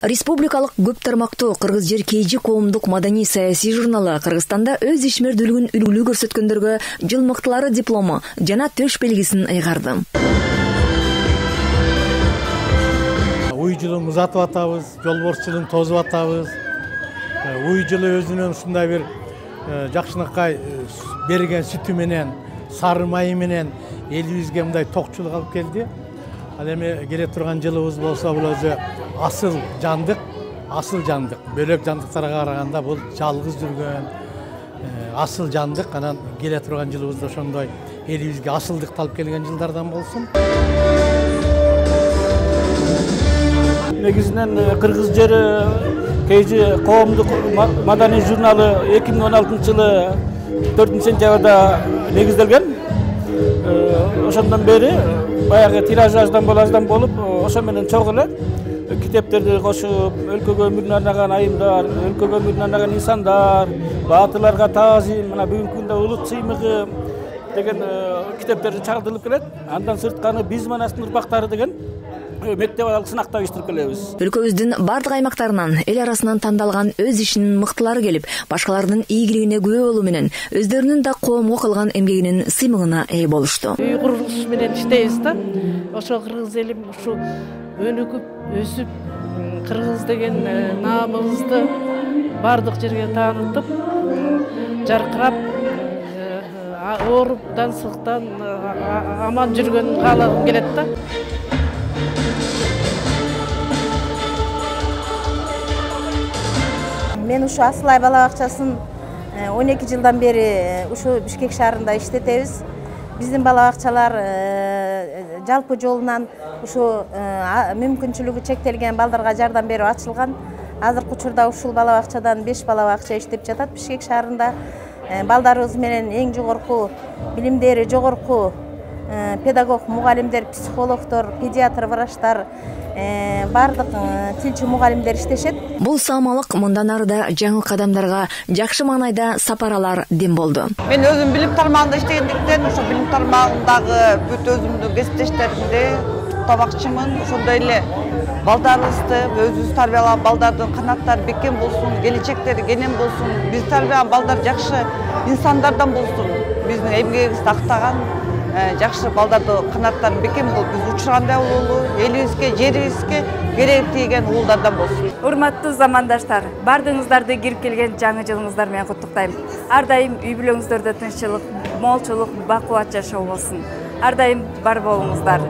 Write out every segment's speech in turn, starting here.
Республикалык көп тармактуу Кыргыз жер KG коомдук маданий саясий журналы Кыргызстанда өз ишмердүүлүгүн үлгүлүү көрсөткөндөргө жыл мыктылары диплому жана төш белгисин ыйгарды. Уй жылын узатып атабыз, жолборс жылын тозуп атабыз. Уй жылы өзүнүн ушундай бир жакшынакай берген сүтү менен, сары майы менен элибизге мындай токчулук алып келди. Ал эми келе турган жылыбыз болсо бул өзү асыл жандык. Бөлөк жандыктарга караганда бул жалгыз жүргөн асыл жандык. Анан келе турган жылыбыз да ошондой элибизге асылдыкты алып келген жылдардан болсун. Негизинен Кыргыз жери KG коомдук маданий журналы 2016 жылы 4-сентябрда негизделген. Ошондон бери баягы тираждан болуп, ошо менен чогуу эле китептерди кошуп, өлкөгө өмүрүн арнаган айымдар, өлкөгө өмүрүн арнаган инсандар, баатырларга таазим, мына бүгүнкү күндө улут сыймыгы деген китептерди чагылдырылып келет. Андан сыртканы биз манастын урпактары деген мектеп аралык сынакта уюштуруп келебиз. Өлкөбүздүн бардык аймактарынан эл арасынан тандалган өз ишинин мыктылары келип, башкалардын ийгилигине күбө болуу менен өздөрүнүн да коомго кылган эмгегинин сыймыгына ээ болушту. Үй курулуш менен иштейбиз да. Ошо кыргыз элим ушу өнүгүп, өсүп, кыргыз деген наамыбызды бардык жерге таанытып, жаркырап, ооруптан, сыктан аман жүргөнүн каалагым келет да. Мен ушу Асылай бала бакчасын 12 жылдан бери ушу Бишкек шаарында иштетебиз. Биздин бала бакчалар жалпы жолунан ушу мүмкүнчүлүгү чектелген балдарга жардам берип ачылган. Азыркы учурда ушул бала бакчадан 5 бала бакча иштеп жатат Бишкек шаарында. Балдарыбыз менен эң жогорку билимдери жогорку педагог, мугалимдер, психологдор, педиатр, врачтар, бардык тилчи мугалимдер иштешет. Бул саамалык мындан ары да жаңы кадамдарга жакшы маанайда сапаралар дем болду. Мен өзүм билим тармагында иштегендиктен, ошо билим тармагындагы бүт өзүмдүн кесиптештеримди куттабакчымын. Ошондой эле балдарыбызды, өзүбүз тарбиялаган балдардын канаттары бекем болсун, келечектери кенен болсун, биз тарбиялаган балдар жакшы инсандардан болсун. Биздин эмгегибизди актаган жакшы балдарды канаттары бекем болуп, биз учургандай бололу, элибизге, жерибизге керек тийген уулдардан болсун. Урматтуу замандаштар, бардыгыңыздарды кирип келген жаңы жылыңыздар менен куттуктайм. Ар дайым үй бүлөңүздөрдө тынччылык, молчулук, бакубат жашоо болсун. Ар дайым бар болуңуздар.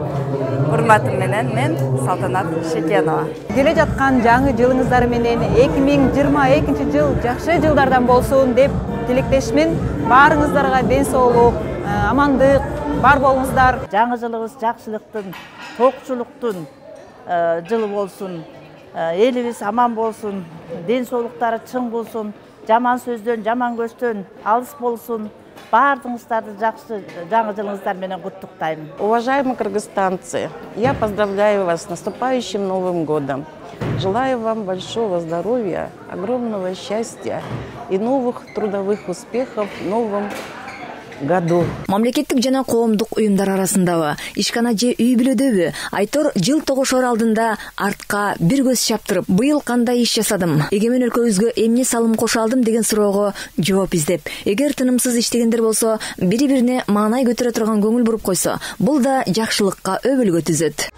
Урматым менен мен Салтанат Шекенова. Келе жаткан жаңы жылыңыздар менен 2022 жыл жакшы жылдардан болсун деп тилектешмин. Баарыңыздарга ден соолук, амандык бар болуңуздар. Жаңы жылыбыз жакшылыктын, токчулуктун жылы болсун. Элибиз аман болсун, ден соолуктары чың болсун, жаман сөздөн, жаман көздөн алыс болсун. Бардыгыңыздарды жакшы жаңы жылыңыздар менен куттуктайм. Уважаемые кыргызстанцы, я поздравляю вас с наступающим Новым годом. Желаю вам большого здоровья, огромного счастья и новых трудовых успехов в новом году. Мамлекеттик жана коомдук уюмдар арасындагы ишкана же үй бүлөдөбү Айтор жыл тогушор алдында артка бир көз чаптырып, быйыл кандай иш жасадым, эгемен өлкөбүзгө эмне салым кошо алдым деген суроого жооп издеп, эгер тынымсыз иштегендер болсо, бири-бирине маанай көтөрө турган көңүл буруп койсо, бул да жакшылыкка өбөлгө түзөт.